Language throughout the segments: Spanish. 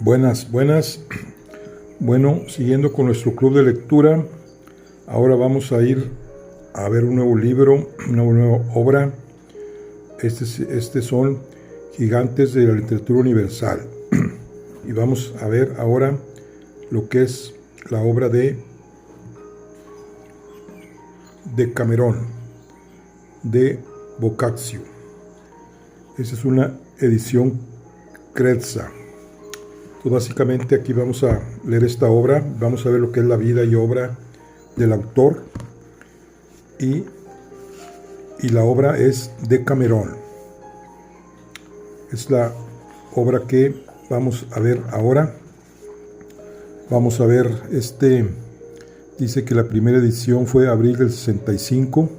Buenas. Bueno, siguiendo con nuestro club de lectura, ahora vamos a ir a ver un nuevo libro, una nueva obra. Este son gigantes de la literatura universal. Y vamos a ver ahora lo que es la obra de Decamerón, de Boccaccio. Esta es una edición Crezza. Entonces, básicamente aquí vamos a leer esta obra, vamos a ver lo que es la vida y obra del autor, y la obra es Decamerón. Es la obra que vamos a ver ahora. Vamos a ver, dice que la primera edición fue abril del 65,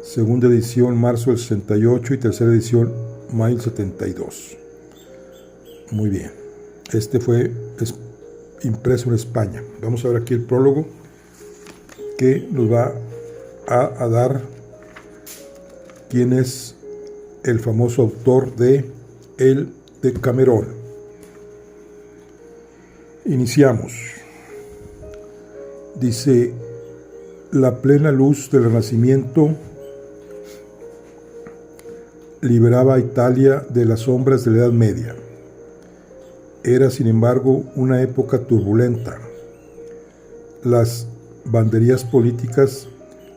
segunda edición marzo del 68 y tercera edición mayo del 72. Muy bien. Es impreso en España. Vamos a ver aquí el prólogo que nos va a dar quién es el famoso autor de el Decamerón. Iniciamos. Dice: la plena luz del Renacimiento liberaba a Italia de las sombras de la Edad Media. Era, sin embargo, una época turbulenta. Las banderías políticas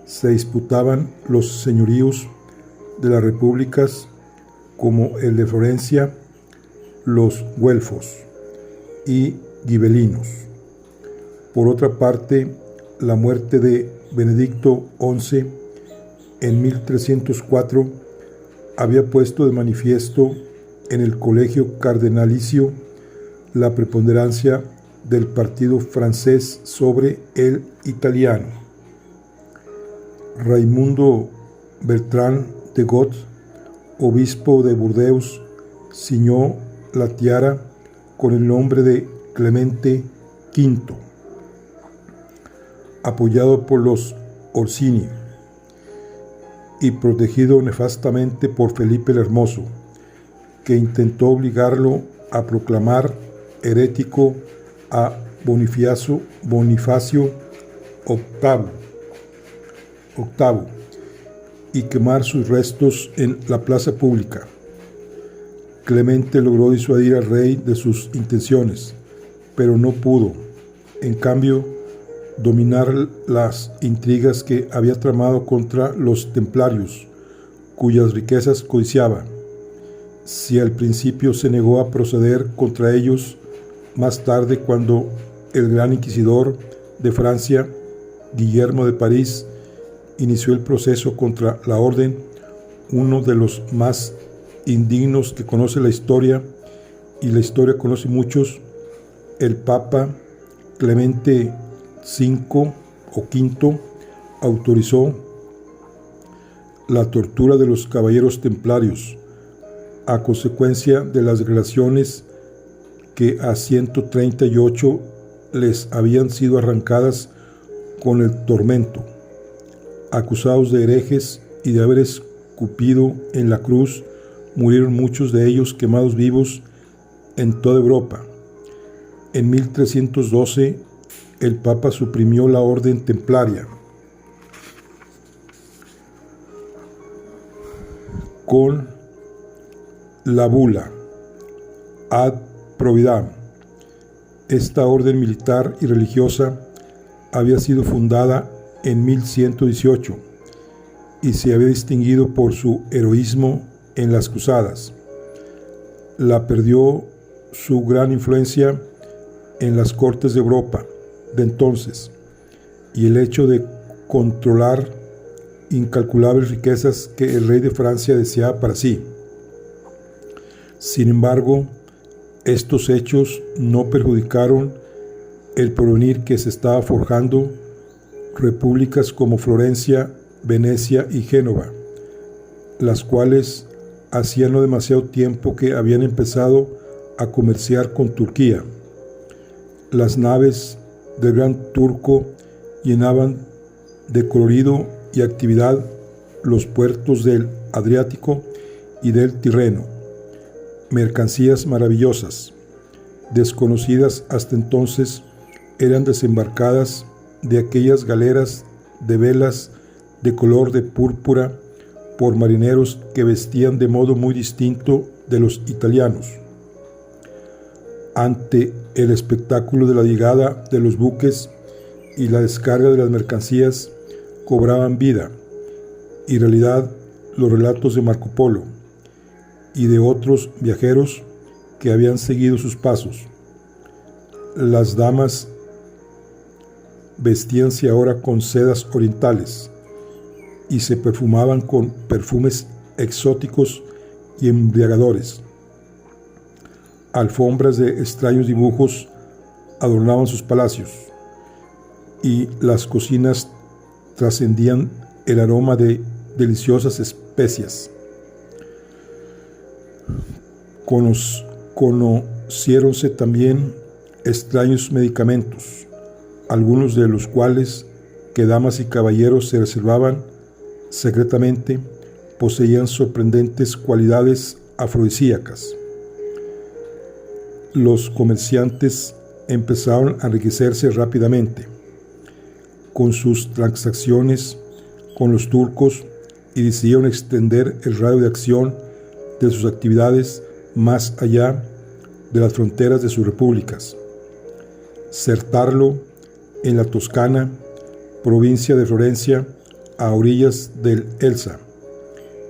se disputaban los señoríos de las repúblicas, como el de Florencia, los güelfos y gibelinos. Por otra parte, la muerte de Benedicto XI en 1304 había puesto de manifiesto en el colegio cardenalicio la preponderancia del partido francés sobre el italiano. Raimundo Bertrand de Got, obispo de Burdeos, ciñó la tiara con el nombre de Clemente V, apoyado por los Orsini y protegido nefastamente por Felipe el Hermoso, que intentó obligarlo a proclamar herético a Bonifacio VIII y quemar sus restos en la plaza pública. Clemente logró disuadir al rey de sus intenciones, pero no pudo, en cambio, dominar las intrigas que había tramado contra los templarios, cuyas riquezas codiciaba. Si al principio se negó a proceder contra ellos, más tarde, cuando el gran inquisidor de Francia, Guillermo de París, inició el proceso contra la orden, uno de los más indignos que conoce la historia, y la historia conoce muchos, el Papa Clemente V autorizó la tortura de los caballeros templarios a consecuencia de las relaciones que a 138 les habían sido arrancadas con el tormento. Acusados de herejes y de haber escupido en la cruz, murieron muchos de ellos quemados vivos en toda Europa. En 1312, el Papa suprimió la orden templaria con la bula Ad Providam. Esta orden militar y religiosa había sido fundada en 1118 y se había distinguido por su heroísmo en las cruzadas. La perdió su gran influencia en las cortes de Europa de entonces, y el hecho de controlar incalculables riquezas que el rey de Francia deseaba para sí. Sin embargo, estos hechos no perjudicaron el porvenir que se estaba forjando repúblicas como Florencia, Venecia y Génova, las cuales hacía no demasiado tiempo que habían empezado a comerciar con Turquía. Las naves del gran turco llenaban de colorido y actividad los puertos del Adriático y del Tirreno. Mercancías maravillosas, desconocidas hasta entonces, eran desembarcadas de aquellas galeras de velas de color de púrpura por marineros que vestían de modo muy distinto de los italianos. Ante el espectáculo de la llegada de los buques y la descarga de las mercancías, cobraban vida y realidad los relatos de Marco Polo y de otros viajeros que habían seguido sus pasos. Las damas vestíanse ahora con sedas orientales y se perfumaban con perfumes exóticos y embriagadores. Alfombras de extraños dibujos adornaban sus palacios y las cocinas trascendían el aroma de deliciosas especias. Conociéronse también extraños medicamentos, algunos de los cuales que damas y caballeros se reservaban secretamente, poseían sorprendentes cualidades afrodisíacas. Los comerciantes empezaron a enriquecerse rápidamente con sus transacciones con los turcos y decidieron extender el radio de acción de sus actividades más allá de las fronteras de sus repúblicas. Certarlo en la Toscana, provincia de Florencia, a orillas del Elsa.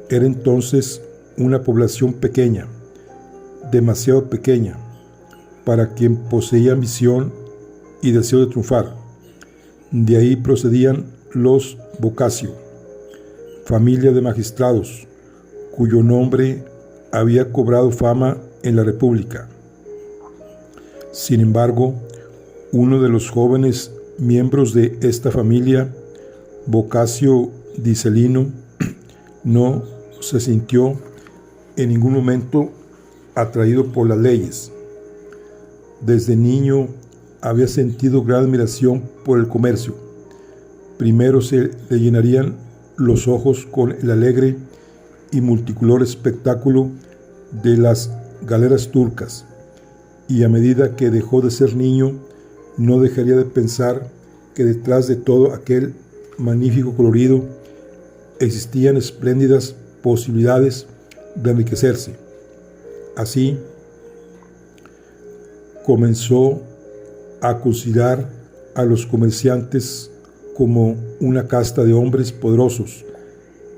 Era entonces una población pequeña, demasiado pequeña, para quien poseía ambición y deseo de triunfar. De ahí procedían los Boccaccio, familia de magistrados, cuyo nombre había cobrado fama en la República. Sin embargo, uno de los jóvenes miembros de esta familia, Boccaccio di Celino, no se sintió en ningún momento atraído por las leyes. Desde niño había sentido gran admiración por el comercio. Primero se le llenarían los ojos con el alegre y multicolor espectáculo de las galeras turcas, y a medida que dejó de ser niño, no dejaría de pensar que detrás de todo aquel magnífico colorido existían espléndidas posibilidades de enriquecerse. Así, comenzó a considerar a los comerciantes como una casta de hombres poderosos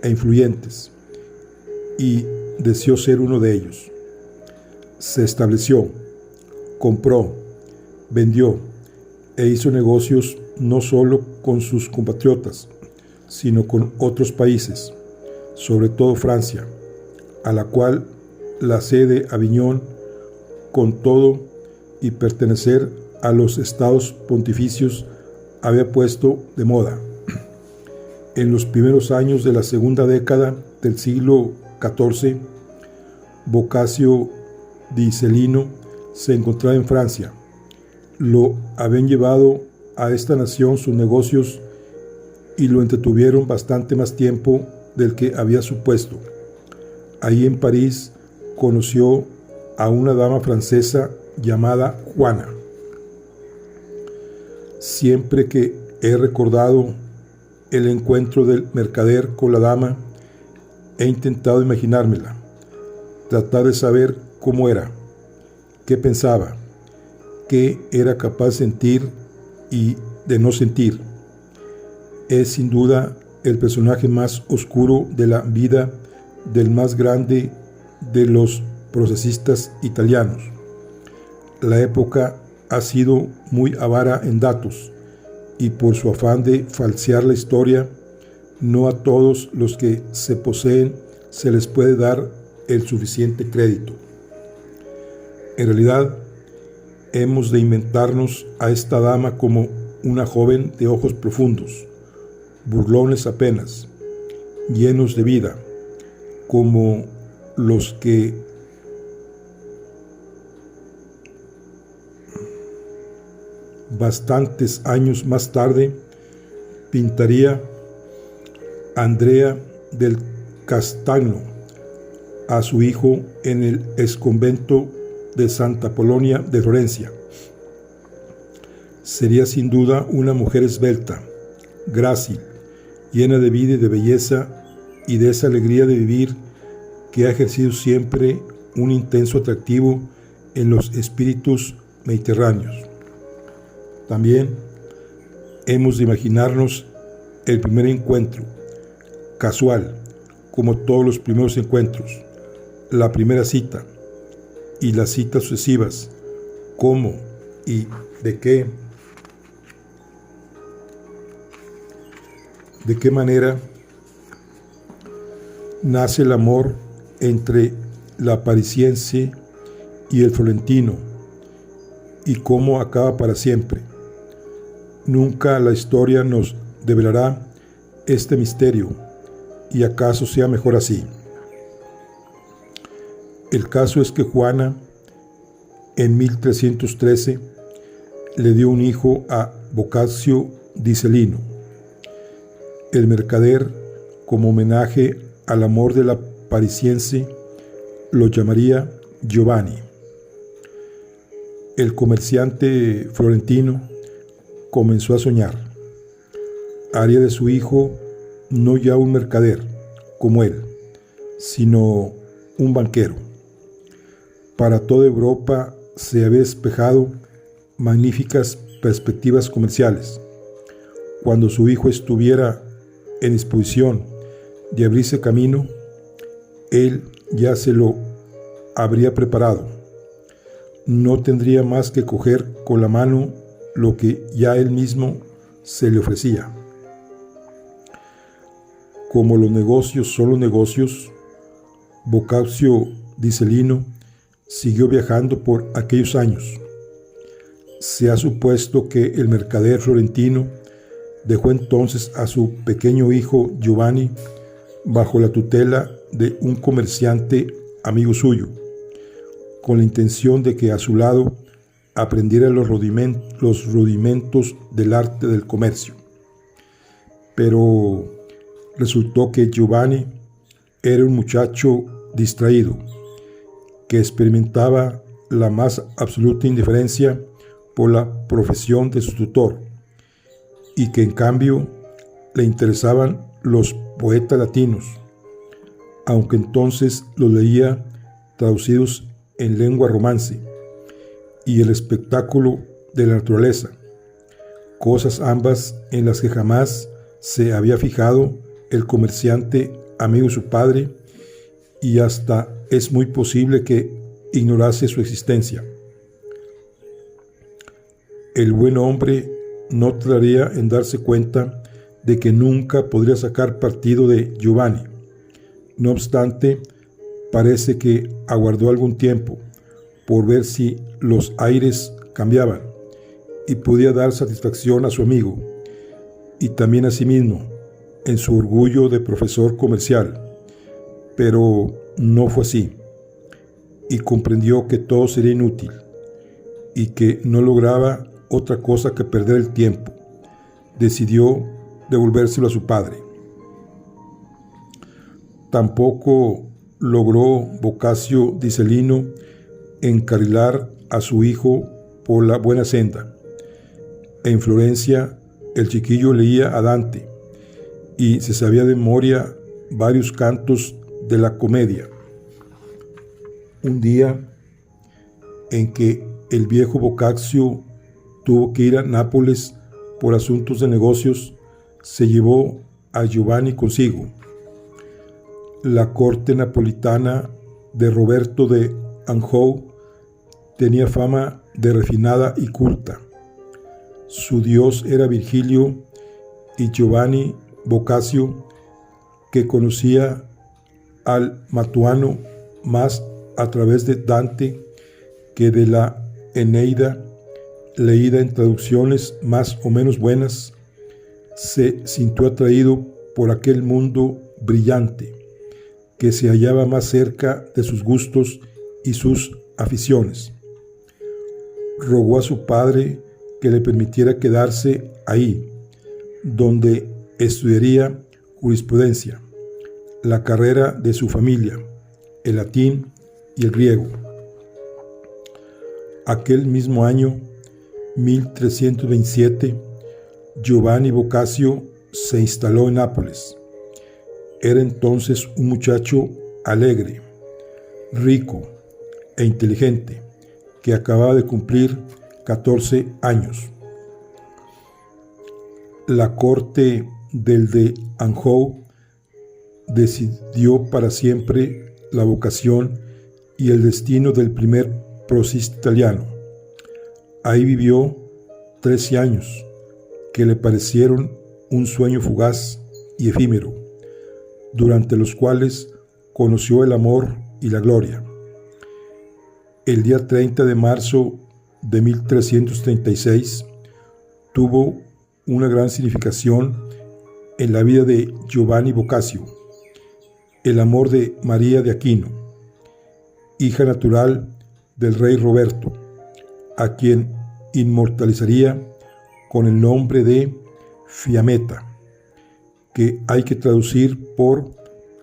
e influyentes, y deseó ser uno de ellos. Se estableció, compró, vendió e hizo negocios no solo con sus compatriotas, sino con otros países, sobre todo Francia, a la cual la sede Aviñón, con todo y pertenecer a los estados pontificios, había puesto de moda. En los primeros años de la segunda década del siglo XIV, Boccaccio di Celino se encontraba en Francia. Lo habían llevado a esta nación sus negocios y lo entretuvieron bastante más tiempo del que había supuesto. Ahí en París conoció a una dama francesa llamada Juana. Siempre que he recordado el encuentro del mercader con la dama, he intentado imaginármela, tratar de saber cómo era, qué pensaba, qué era capaz de sentir y de no sentir. Es sin duda el personaje más oscuro de la vida del más grande de los procesistas italianos. La época ha sido muy avara en datos, y por su afán de falsear la historia, no a todos los que se poseen se les puede dar el suficiente crédito. En realidad, hemos de inventarnos a esta dama como una joven de ojos profundos, burlones apenas, llenos de vida, como los que bastantes años más tarde pintaría Andrea del Castagno a su hijo en el exconvento de Santa Polonia de Florencia. Sería sin duda una mujer esbelta, grácil, llena de vida y de belleza y de esa alegría de vivir que ha ejercido siempre un intenso atractivo en los espíritus mediterráneos. También hemos de imaginarnos el primer encuentro, casual, como todos los primeros encuentros, la primera cita y las citas sucesivas, cómo y de qué manera nace el amor entre la parisiense y el florentino y cómo acaba para siempre. Nunca la historia nos develará este misterio, y acaso sea mejor así. El caso es que Juana, en 1313, le dio un hijo a Boccaccio di Celino. El mercader, como homenaje al amor de la parisiense, lo llamaría Giovanni. El comerciante florentino comenzó a soñar. Haría de su hijo no ya un mercader, como él, sino un banquero. Para toda Europa se había despejado magníficas perspectivas comerciales. Cuando su hijo estuviera en disposición de abrirse camino, él ya se lo habría preparado. No tendría más que coger con la mano lo que ya él mismo se le ofrecía. Como los negocios son los negocios, Boccaccio di Celino siguió viajando por aquellos años. Se ha supuesto que el mercader florentino dejó entonces a su pequeño hijo Giovanni bajo la tutela de un comerciante amigo suyo, con la intención de que a su lado aprendiera los rudimentos del arte del comercio. Pero resultó que Giovanni era un muchacho distraído, que experimentaba la más absoluta indiferencia por la profesión de su tutor, y que en cambio le interesaban los poetas latinos, aunque entonces los leía traducidos en lengua romance, y el espectáculo de la naturaleza, cosas ambas en las que jamás se había fijado el comerciante amigo de su padre, y hasta es muy posible que ignorase su existencia. El buen hombre no tardaría en darse cuenta de que nunca podría sacar partido de Giovanni. No obstante, parece que aguardó algún tiempo por ver si los aires cambiaban y podía dar satisfacción a su amigo y también a sí mismo en su orgullo de profesor comercial, pero no fue así, y comprendió que todo sería inútil y que no lograba otra cosa que perder el tiempo. Decidió devolvérselo a su padre. Tampoco logró Boccaccio di Celino encarrilar a su hijo por la buena senda. En Florencia, el chiquillo leía a Dante y se sabía de memoria varios cantos de la comedia. Un día en que el viejo Boccaccio tuvo que ir a Nápoles por asuntos de negocios, se llevó a Giovanni consigo. La corte napolitana de Roberto de Anjou tenía fama de refinada y culta. Su dios era Virgilio, y Giovanni Boccaccio, que conocía al Matuano más a través de Dante que de la Eneida, leída en traducciones más o menos buenas, se sintió atraído por aquel mundo brillante que se hallaba más cerca de sus gustos y sus aficiones. Rogó a su padre que le permitiera quedarse ahí, donde estudiaría jurisprudencia, la carrera de su familia, el latín y el griego. Aquel mismo año, 1327, Giovanni Boccaccio se instaló en Nápoles. Era entonces un muchacho alegre, rico e inteligente, que acababa de cumplir 14 años. La corte del de Anjou decidió para siempre la vocación y el destino del primer prosista italiano. Ahí vivió 13 años, que le parecieron un sueño fugaz y efímero, durante los cuales conoció el amor y la gloria. El día 30 de marzo de 1336 tuvo una gran significación en la vida de Giovanni Boccaccio, el amor de María de Aquino, hija natural del rey Roberto, a quien inmortalizaría con el nombre de Fiammetta, que hay que traducir por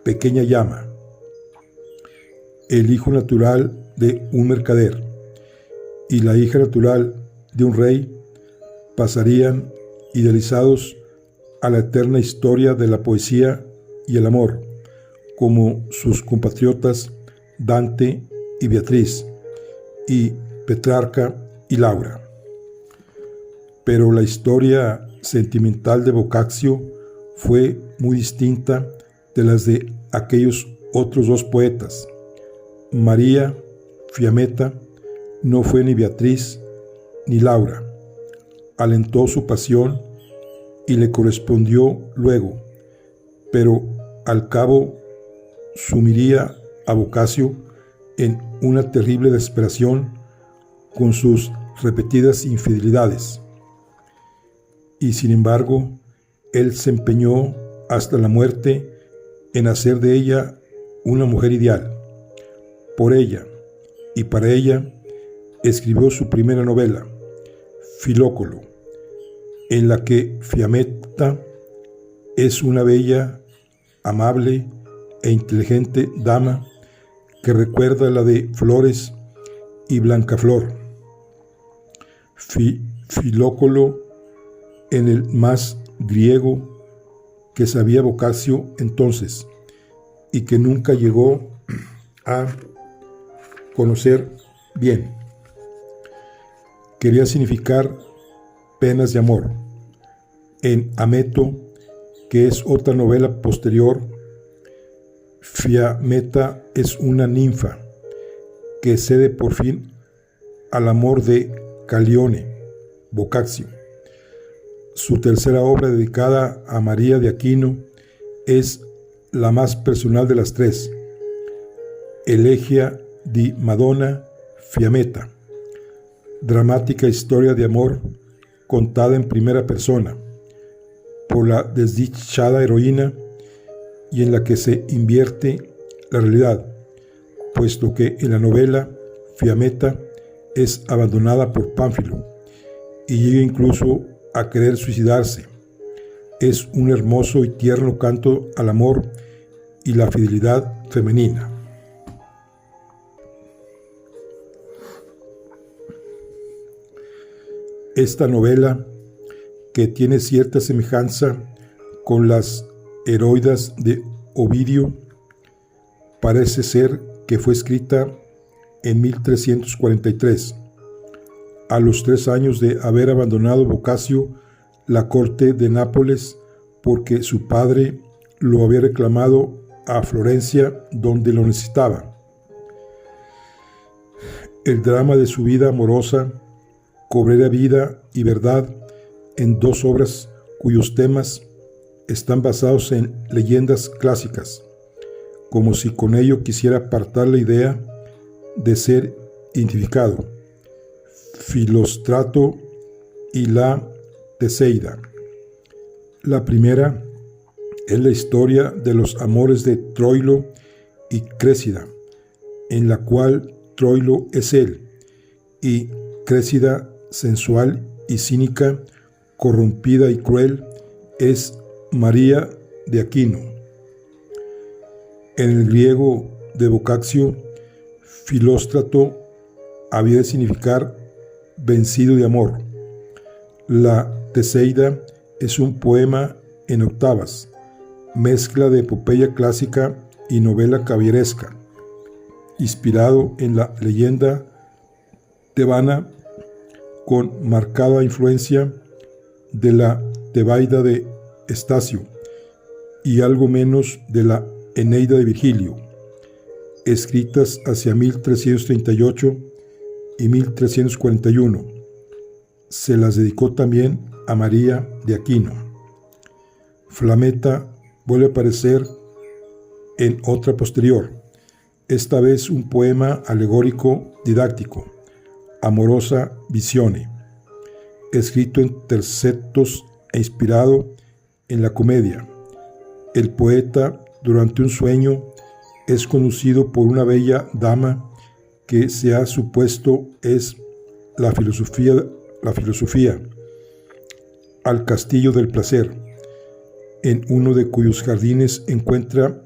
pequeña llama, el hijo natural de un mercader y la hija natural de un rey pasarían idealizados a la eterna historia de la poesía y el amor, como sus compatriotas Dante y Beatriz, y Petrarca y Laura. Pero la historia sentimental de Boccaccio fue muy distinta de las de aquellos otros dos poetas. María Fiammetta no fue ni Beatriz ni Laura. Alentó su pasión y le correspondió luego, pero al cabo sumiría a Boccaccio en una terrible desesperación con sus repetidas infidelidades. Y sin embargo, él se empeñó hasta la muerte en hacer de ella una mujer ideal. Por ella y para ella escribió su primera novela, Filócolo, en la que Fiammetta es una bella, amable e inteligente dama que recuerda a la de Flores y Blancaflor. Filócolo en el más griego que sabía Boccaccio entonces y que nunca llegó a conocer bien. Quería significar penas de amor. En Ameto, que es otra novela posterior, Fiammetta es una ninfa que cede por fin al amor de Callione, Boccaccio. Su tercera obra dedicada a María de Aquino es la más personal de las tres, Elegia di Madonna Fiammetta, dramática historia de amor contada en primera persona por la desdichada heroína y en la que se invierte la realidad, puesto que en la novela Fiammetta es abandonada por Pánfilo y llega incluso a querer suicidarse. Es un hermoso y tierno canto al amor y la fidelidad femenina. Esta novela, que tiene cierta semejanza con las Heroidas de Ovidio, parece ser que fue escrita en 1343, a los 3 años de haber abandonado Boccaccio la corte de Nápoles porque su padre lo había reclamado a Florencia, donde lo necesitaba. El drama de su vida amorosa cobrará vida y verdad en 2 obras cuyos temas están basados en leyendas clásicas, como si con ello quisiera apartar la idea de ser identificado, Filóstrato y la Teseida. La primera es la historia de los amores de Troilo y Créssida, en la cual Troilo es él, y Créssida, sensual y cínica, corrompida y cruel, es María de Aquino. En el griego de Boccaccio, Filóstrato, Filócolo, es el había de significar vencido de amor. La Teseida es un poema en octavas, mezcla de epopeya clásica y novela caballeresca, inspirado en la leyenda tebana con marcada influencia de la Tebaida de Estacio y algo menos de la Eneida de Virgilio, escritas hacia 1338 y 1341. Se las dedicó también a María de Aquino. Flameta vuelve a aparecer en otra posterior, esta vez un poema alegórico didáctico, Amorosa Visione, escrito en tercetos e inspirado en la comedia. El poeta, durante un sueño, es conducido por una bella dama que se ha supuesto es la filosofía al castillo del placer, en uno de cuyos jardines encuentra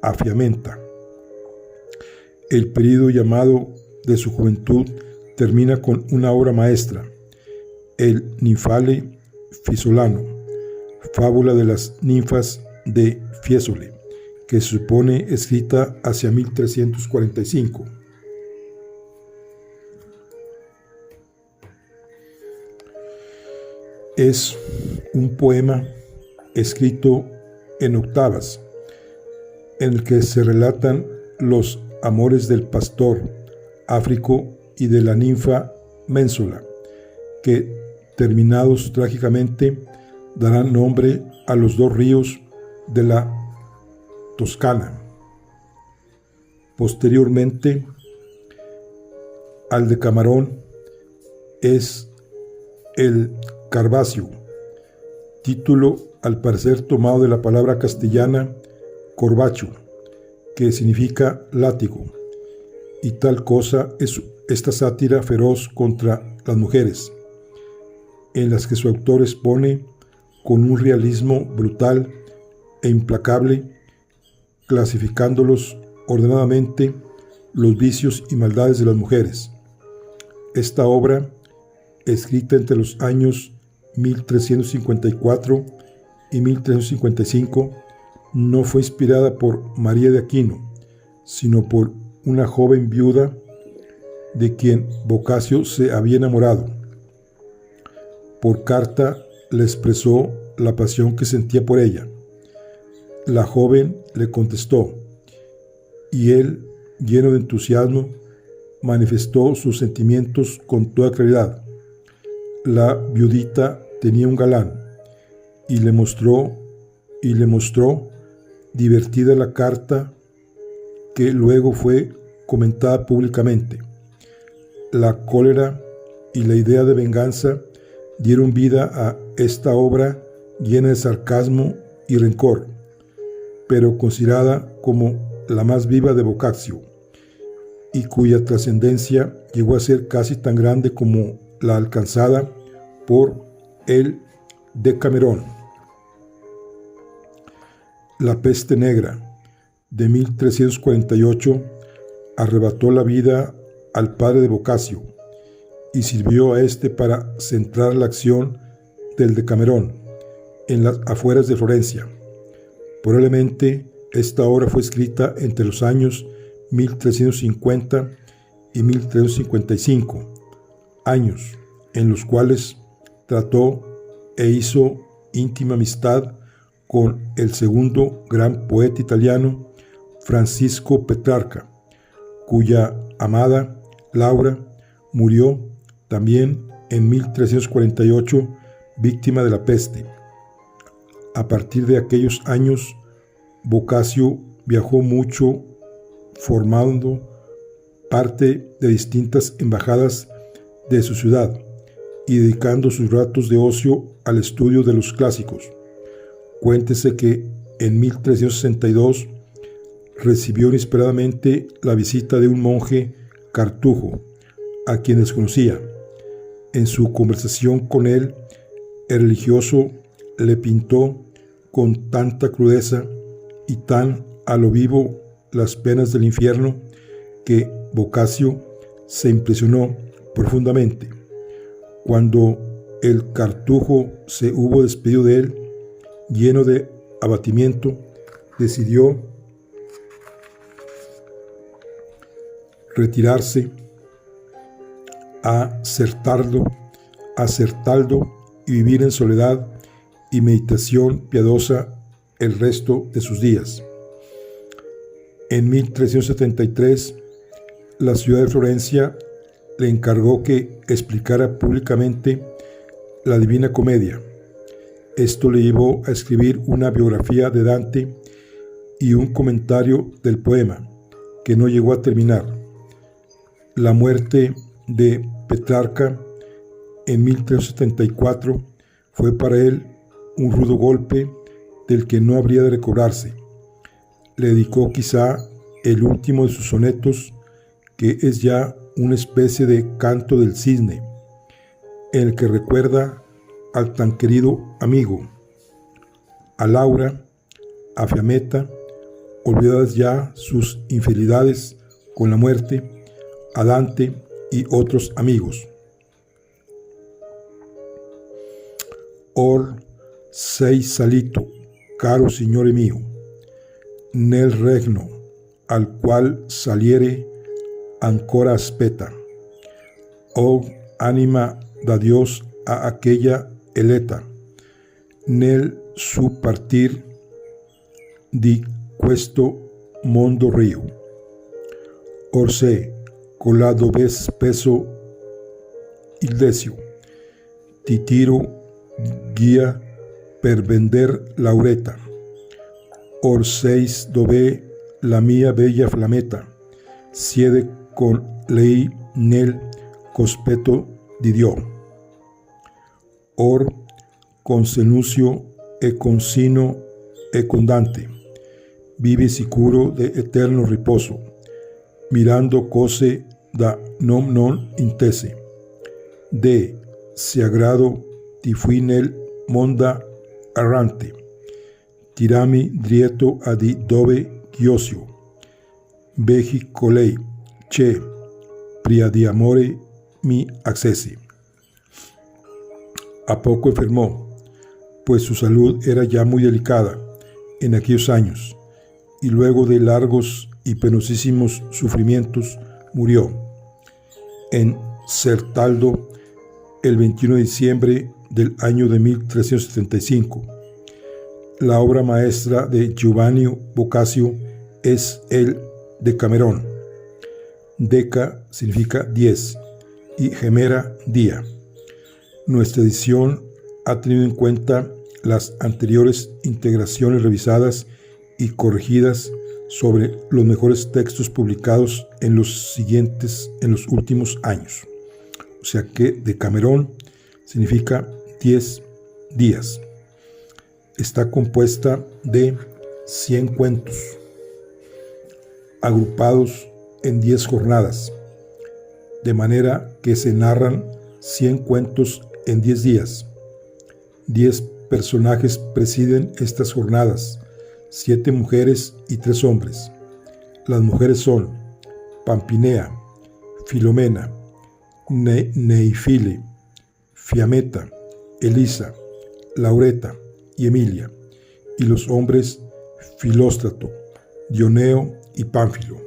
a Fiamenta. El período llamado de su juventud termina con una obra maestra, el Ninfale Fisolano, fábula de las ninfas de Fiesole, que se supone escrita hacia 1345. Es un poema escrito en octavas, en el que se relatan los amores del pastor Áfrico y de la ninfa Ménsola, que, terminados trágicamente, darán nombre a los dos ríos de la Toscana. Posteriormente, al Decamerón es el Carvacio, título al parecer tomado de la palabra castellana corbacho, que significa látigo, y tal cosa es esta sátira feroz contra las mujeres, en las que su autor expone con un realismo brutal e implacable, clasificándolos ordenadamente los vicios y maldades de las mujeres. Esta obra, escrita entre los años 1354 y 1355, no fue inspirada por María de Aquino, sino por una joven viuda de quien Boccaccio se había enamorado. Por carta le expresó la pasión que sentía por ella. La joven le contestó, y él, lleno de entusiasmo, manifestó sus sentimientos con toda claridad. La viudita tenía un galán, y le mostró divertida la carta, que luego fue comentada públicamente. La cólera y la idea de venganza dieron vida a esta obra llena de sarcasmo y rencor, pero considerada como la más viva de Boccaccio, y cuya trascendencia llegó a ser casi tan grande como la alcanzada por el Decamerón. La peste negra, de 1348, arrebató la vida al padre de Boccaccio y sirvió a este para centrar la acción del Decamerón en las afueras de Florencia. Probablemente esta obra fue escrita entre los años 1350 y 1355, años en los cuales trató e hizo íntima amistad con el segundo gran poeta italiano, Francisco Petrarca, cuya amada Laura murió también en 1348 víctima de la peste. A partir de aquellos años, Boccaccio viajó mucho, formando parte de distintas embajadas de su ciudad y dedicando sus ratos de ocio al estudio de los clásicos. Cuéntese que en 1362 recibió inesperadamente la visita de un monje cartujo, a quien desconocía. En su conversación con él, el religioso le pintó con tanta crudeza y tan a lo vivo las penas del infierno que Boccaccio se impresionó profundamente. Cuando el cartujo se hubo despedido de él, lleno de abatimiento, decidió retirarse a Certaldo y vivir en soledad y meditación piadosa el resto de sus días. En 1373, la ciudad de Florencia le encargó que explicara públicamente la Divina Comedia. Esto le llevó a escribir una biografía de Dante y un comentario del poema, que no llegó a terminar. La muerte de Petrarca en 1374 fue para él un rudo golpe del que no habría de recobrarse. Le dedicó quizá el último de sus sonetos, que es ya una especie de canto del cisne, en el que recuerda al tan querido amigo, a Laura, a Fiametta, olvidadas ya sus infidelidades con la muerte, a Dante y otros amigos. Or sei salito, caro signore mio, nel regno al qual saliere ancora aspetta. O anima da Dios a aquella eletta, nel su partir di questo mondo rio. Orsè, colado ves spesso il desio, ti tiro guia per vender laureta. Orseis dove la mia bella flameta, siede con lei nel cospetto di Dio. Or con Senusio e con Sino e con Dante, vive sicuro de eterno riposo, mirando cose da non intese. De se agrado ti fui nel monda errante, tirami drieto a di dove chiosio, vegi colei, che pria di amore mi accesi. A poco enfermó, pues su salud era ya muy delicada en aquellos años, y luego de largos y penosísimos sufrimientos murió en Certaldo el 21 de diciembre del año de 1375. La obra maestra de Giovanni Boccaccio es el Decamerón. Deca significa 10 y gemera día. Nuestra edición ha tenido en cuenta las anteriores integraciones revisadas y corregidas sobre los mejores textos publicados en los últimos años. O sea que Decamerón significa 10 días. Está compuesta de 100 cuentos, agrupados en 10 jornadas, de manera que se narran 100 cuentos en 10 días. 10 personajes presiden estas jornadas, 7 mujeres y 3 hombres. Las mujeres son Pampinea, Filomena, Neifile, Fiametta, Elisa, Laureta y Emilia, y los hombres Filóstrato, Dioneo y Pánfilo.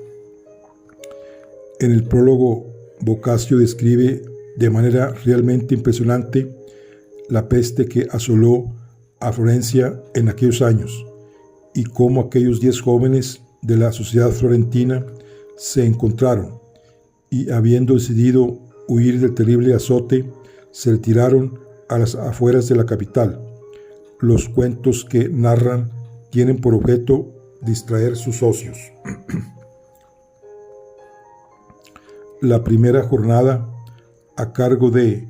En el prólogo, Boccaccio describe de manera realmente impresionante la peste que asoló a Florencia en aquellos años, y cómo aquellos 10 jóvenes de la sociedad florentina se encontraron y, habiendo decidido huir del terrible azote, se retiraron a las afueras de la capital. Los cuentos que narran tienen por objeto distraer sus ocios. La primera jornada, a cargo de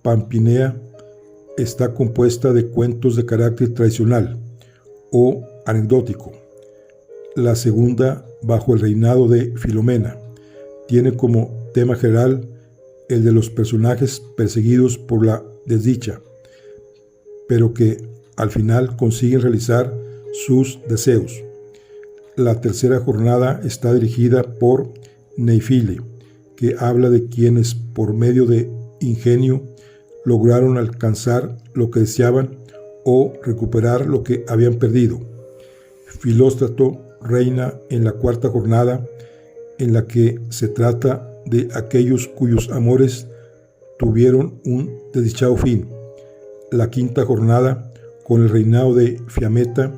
Pampinea, está compuesta de cuentos de carácter tradicional o anecdótico. La segunda, bajo el reinado de Filomena, tiene como tema general el de los personajes perseguidos por la desdicha, pero que al final consiguen realizar sus deseos. La tercera jornada está dirigida por Neifile, que habla de quienes por medio de ingenio lograron alcanzar lo que deseaban o recuperar lo que habían perdido. Filóstrato reina en la cuarta jornada, en la que se trata de aquellos cuyos amores tuvieron un desdichado fin. La quinta jornada, con el reinado de Fiametta,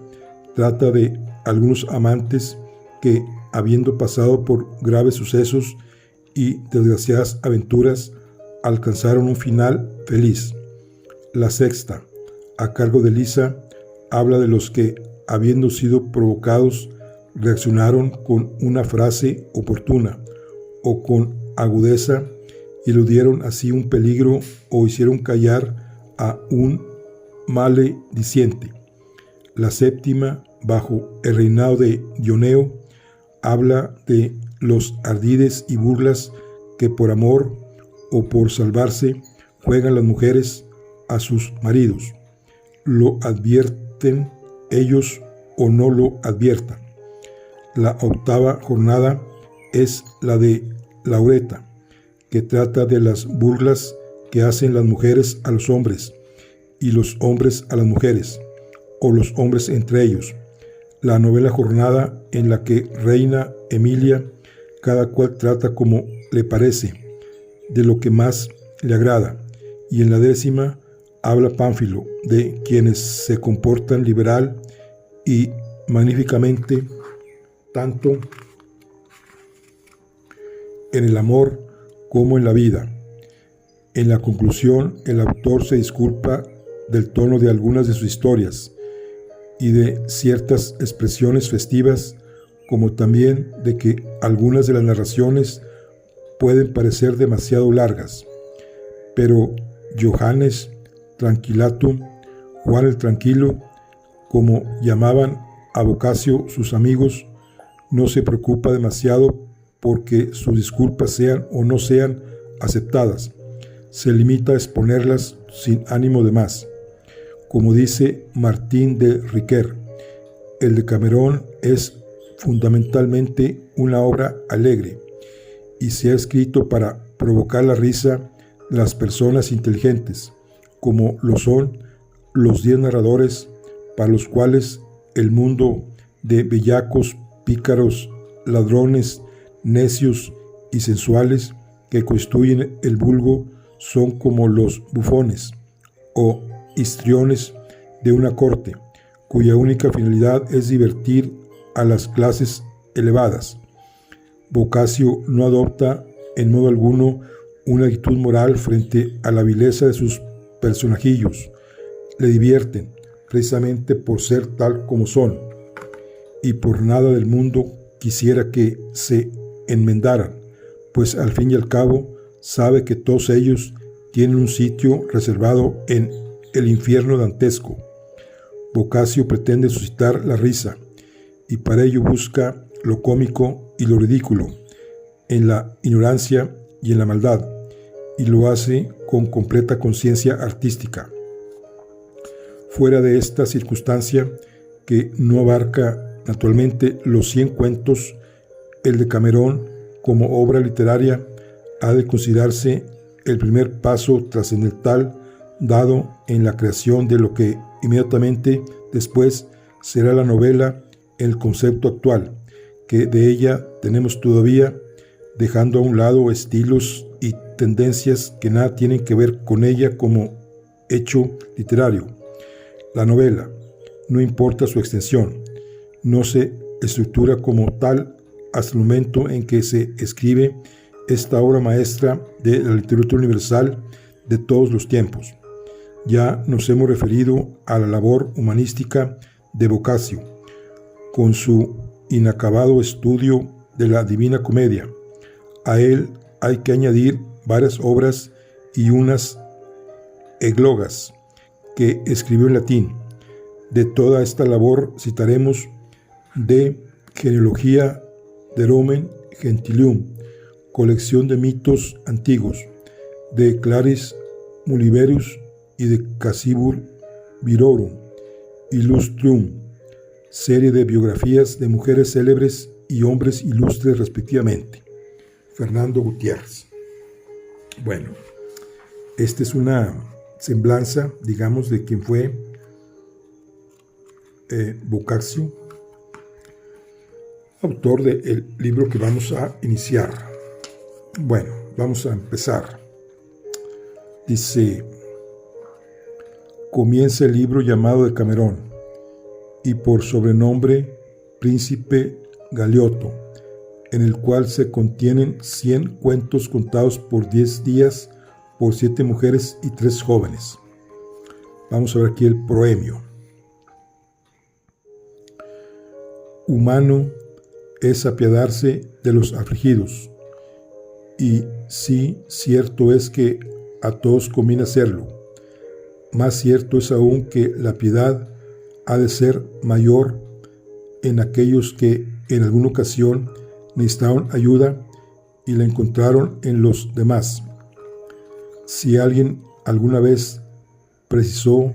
trata de algunos amantes que, habiendo pasado por graves sucesos y desgraciadas aventuras, alcanzaron un final feliz. La sexta, a cargo de Lisa, habla de los que, habiendo sido provocados, reaccionaron con una frase oportuna o con agudeza y eludieron así un peligro o hicieron callar a un malediciente. La séptima, bajo el reinado de Dioneo, habla de los ardides y burlas que por amor o por salvarse juegan las mujeres a sus maridos. Lo advierten ellos o no lo adviertan. La octava jornada es la de Laureta, que trata de las burlas que hacen las mujeres a los hombres y los hombres a las mujeres, o los hombres entre ellos. La novena jornada, en la que reina Emilia, cada cual trata como le parece, de lo que más le agrada, y en la décima habla Pánfilo de quienes se comportan liberal y magníficamente, tanto en el amor como en la vida. En la conclusión, el autor se disculpa del tono de algunas de sus historias y de ciertas expresiones festivas, como también de que algunas de las narraciones pueden parecer demasiado largas. Pero Johannes Tranquillatum, Juan el Tranquilo, como llamaban a Boccaccio sus amigos, no se preocupa demasiado porque sus disculpas sean o no sean aceptadas. Se limita a exponerlas sin ánimo de más. Como dice Martín de Riquer, el Decamerón es fundamentalmente una obra alegre y se ha escrito para provocar la risa de las personas inteligentes, como lo son los 10 narradores, para los cuales el mundo de bellacos, pícaros, ladrones, necios y sensuales que constituyen el vulgo son como los bufones o histriones de una corte, cuya única finalidad es divertir a las clases elevadas. Boccaccio no adopta en modo alguno una actitud moral frente a la vileza de sus personajillos. Le divierten precisamente por ser tal como son, y por nada del mundo quisiera que se enmendaran, pues al fin y al cabo sabe que todos ellos tienen un sitio reservado en el infierno dantesco. Boccaccio pretende suscitar la risa, y para ello busca lo cómico y lo ridículo, en la ignorancia y en la maldad, y lo hace con completa conciencia artística. Fuera de esta circunstancia, que no abarca naturalmente los 100 cuentos, el Decamerón, como obra literaria, ha de considerarse el primer paso trascendental dado en la creación de lo que inmediatamente después será la novela en el concepto actual, que de ella tenemos todavía, dejando a un lado estilos y tendencias que nada tienen que ver con ella como hecho literario. La novela, no importa su extensión, no se estructura como tal hasta el momento en que se escribe esta obra maestra de la literatura universal de todos los tiempos. Ya nos hemos referido a la labor humanística de Boccaccio, con su inacabado estudio de la Divina Comedia. A él hay que añadir varias obras y unas eglogas que escribió en latín. De toda esta labor citaremos de Genealogía de Romen Gentilium, colección de mitos antiguos, de Claris Muliverius y de Cassibur Virorum Illustrium, serie de biografías de mujeres célebres y hombres ilustres respectivamente. Fernando Gutiérrez. Bueno, esta es una semblanza, digamos, de quien fue Boccaccio, autor del libro que vamos a iniciar. Bueno, vamos a empezar. Dice: comienza el libro llamado Decamerón, y por sobrenombre Príncipe Galeoto, en el cual se contienen 100 cuentos contados por 10 días por 7 mujeres y 3 jóvenes. Vamos a ver aquí el proemio. Humano es apiadarse de los afligidos, y sí, cierto es que a todos conviene hacerlo. Más cierto es aún que la piedad ha de ser mayor en aquellos que en alguna ocasión necesitaron ayuda y la encontraron en los demás. Si alguien alguna vez precisó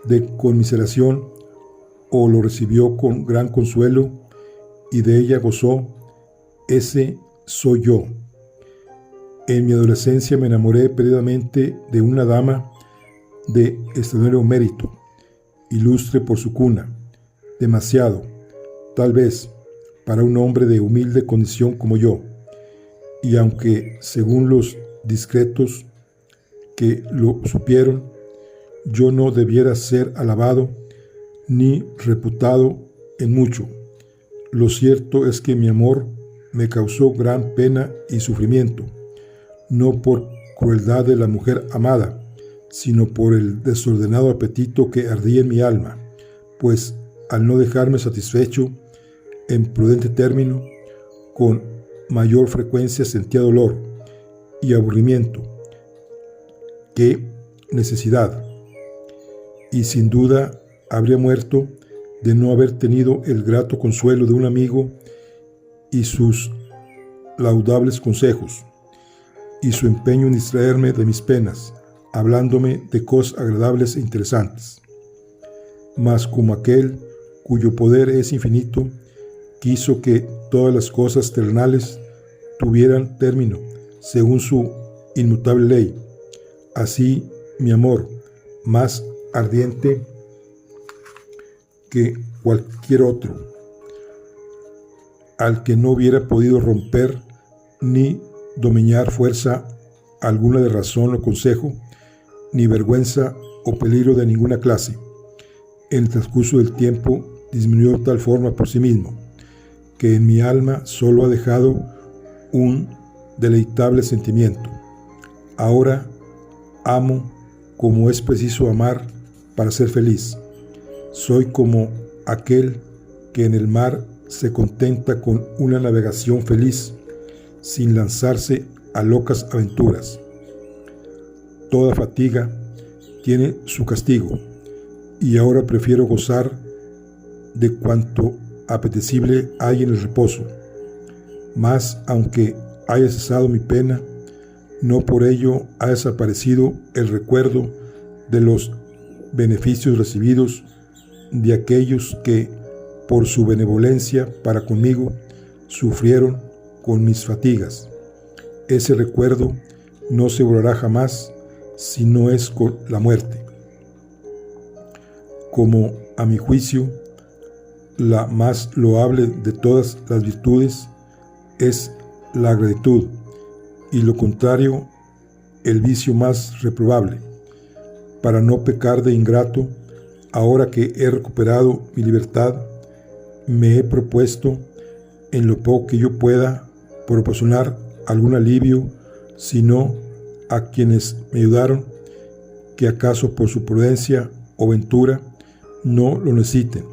de conmiseración o lo recibió con gran consuelo y de ella gozó, ese soy yo. En mi adolescencia me enamoré perdidamente de una dama de extraordinario mérito, ilustre por su cuna, demasiado, tal vez, para un hombre de humilde condición como yo, y aunque, según los discretos que lo supieron, yo no debiera ser alabado ni reputado en mucho, lo cierto es que mi amor me causó gran pena y sufrimiento, no por crueldad de la mujer amada, sino por el desordenado apetito que ardía en mi alma, pues al no dejarme satisfecho en prudente término, con mayor frecuencia sentía dolor y aburrimiento que necesidad, y sin duda habría muerto de no haber tenido el grato consuelo de un amigo y sus laudables consejos, y su empeño en distraerme de mis penas, hablándome de cosas agradables e interesantes. Mas como aquel cuyo poder es infinito, quiso que todas las cosas terrenales tuvieran término, según su inmutable ley. Así mi amor, más ardiente que cualquier otro, al que no hubiera podido romper ni domeñar fuerza alguna de razón o consejo, ni vergüenza o peligro de ninguna clase, en el transcurso del tiempo disminuyó de tal forma por sí mismo, que en mi alma solo ha dejado un deleitable sentimiento. Ahora amo como es preciso amar para ser feliz. Soy como aquel que en el mar se contenta con una navegación feliz, sin lanzarse a locas aventuras. Toda fatiga tiene su castigo, y ahora prefiero gozar de cuanto apetecible hay en el reposo. Mas, aunque haya cesado mi pena, no por ello ha desaparecido el recuerdo de los beneficios recibidos de aquellos que, por su benevolencia para conmigo, sufrieron con mis fatigas. Ese recuerdo no se borrará jamás, si no es con la muerte. Como, a mi juicio, la más loable de todas las virtudes es la gratitud, y lo contrario, el vicio más reprobable. Para no pecar de ingrato, ahora que he recuperado mi libertad, me he propuesto, en lo poco que yo pueda, proporcionar algún alivio, si no a quienes me ayudaron, que acaso por su prudencia o ventura no lo necesiten,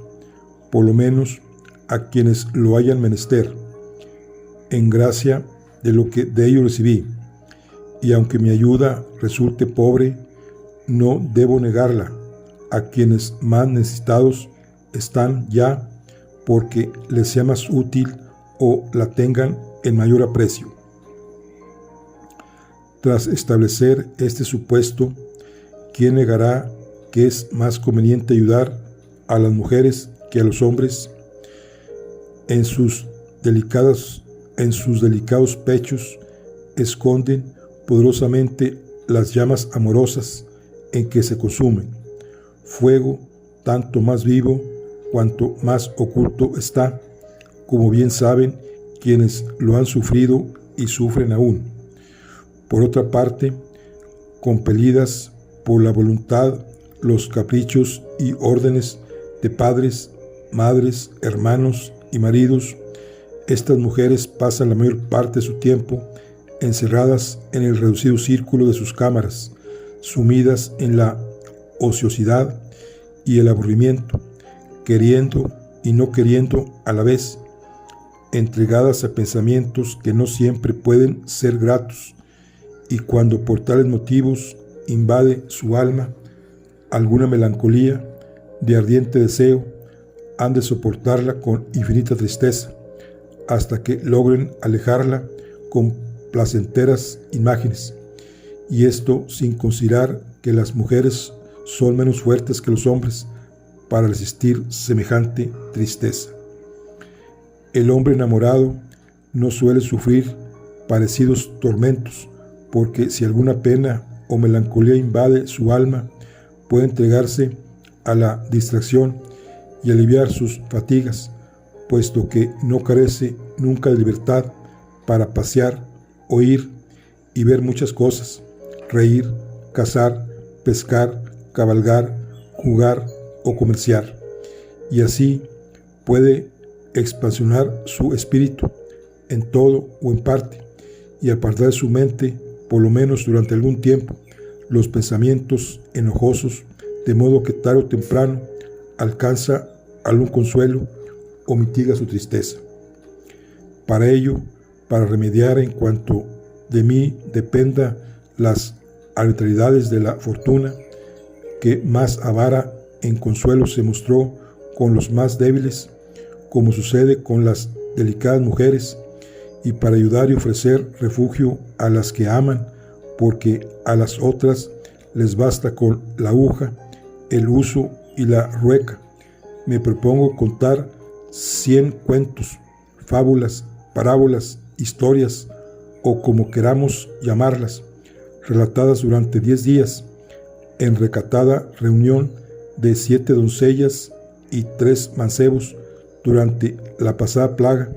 por lo menos a quienes lo hayan menester, en gracia de lo que de ellos recibí, y aunque mi ayuda resulte pobre, no debo negarla a quienes más necesitados están ya, porque les sea más útil o la tengan en mayor aprecio. Tras establecer este supuesto, ¿quién negará que es más conveniente ayudar a las mujeres que a los hombres? En sus delicados pechos esconden poderosamente las llamas amorosas en que se consumen, fuego tanto más vivo cuanto más oculto está, como bien saben quienes lo han sufrido y sufren aún. Por otra parte, compelidas por la voluntad, los caprichos y órdenes de padres, madres, hermanos y maridos, estas mujeres pasan la mayor parte de su tiempo encerradas en el reducido círculo de sus cámaras, sumidas en la ociosidad y el aburrimiento, queriendo y no queriendo a la vez, entregadas a pensamientos que no siempre pueden ser gratos, y cuando por tales motivos invade su alma alguna melancolía de ardiente deseo, han de soportarla con infinita tristeza, hasta que logren alejarla con placenteras imágenes, y esto sin considerar que las mujeres son menos fuertes que los hombres para resistir semejante tristeza. El hombre enamorado no suele sufrir parecidos tormentos, porque si alguna pena o melancolía invade su alma, puede entregarse a la distracción y aliviar sus fatigas, puesto que no carece nunca de libertad para pasear, oír y ver muchas cosas, reír, cazar, pescar, cabalgar, jugar o comerciar, y así puede expansionar su espíritu en todo o en parte, y apartar de su mente, por lo menos durante algún tiempo, los pensamientos enojosos, de modo que tarde o temprano alcanza algún consuelo o mitiga su tristeza. Para ello, para remediar en cuanto de mí dependa las arbitrariedades de la fortuna, que más avara en consuelo se mostró con los más débiles, como sucede con las delicadas mujeres, y para ayudar y ofrecer refugio a las que aman, porque a las otras les basta con la aguja, el uso y la rueca. Me propongo contar 100 cuentos, fábulas, parábolas, historias, o como queramos llamarlas, relatadas durante 10 días, en recatada reunión de 7 doncellas y 3 mancebos durante la pasada plaga,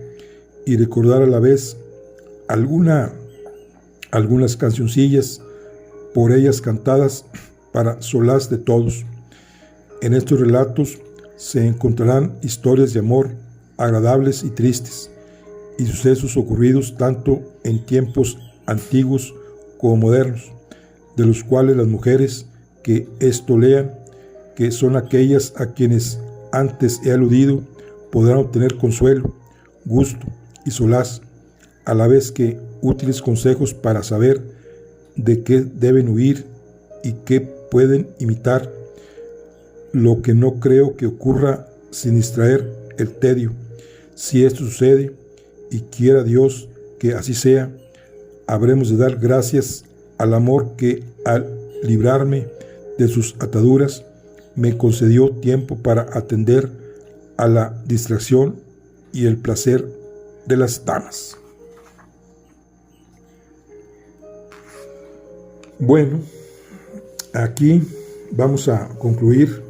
y recordar a la vez algunas cancioncillas por ellas cantadas para solaz de todos. En estos relatos se encontrarán historias de amor agradables y tristes, y sucesos ocurridos tanto en tiempos antiguos como modernos, de los cuales las mujeres que esto lean, que son aquellas a quienes antes he aludido, podrán obtener consuelo, gusto y solaz, a la vez que útiles consejos para saber de qué deben huir y qué pueden imitar, lo que no creo que ocurra sin distraer el tedio. Si esto sucede, y quiera Dios que así sea, habremos de dar gracias al amor que, al librarme de sus ataduras, me concedió tiempo para atender a la distracción y el placer de las damas. Bueno, aquí vamos a concluir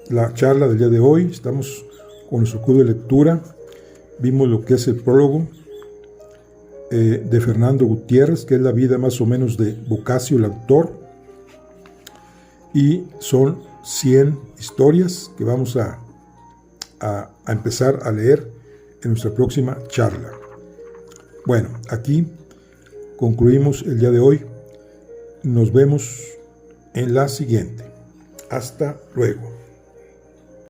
la charla del día de hoy. Estamos con nuestro club de lectura. Vimos lo que es el prólogo de Fernando Gutiérrez, que es la vida más o menos de Boccaccio, el autor, y son 100 historias que vamos a empezar a leer en nuestra próxima charla. Bueno, aquí concluimos el día de hoy. Nos vemos en la siguiente. Hasta luego.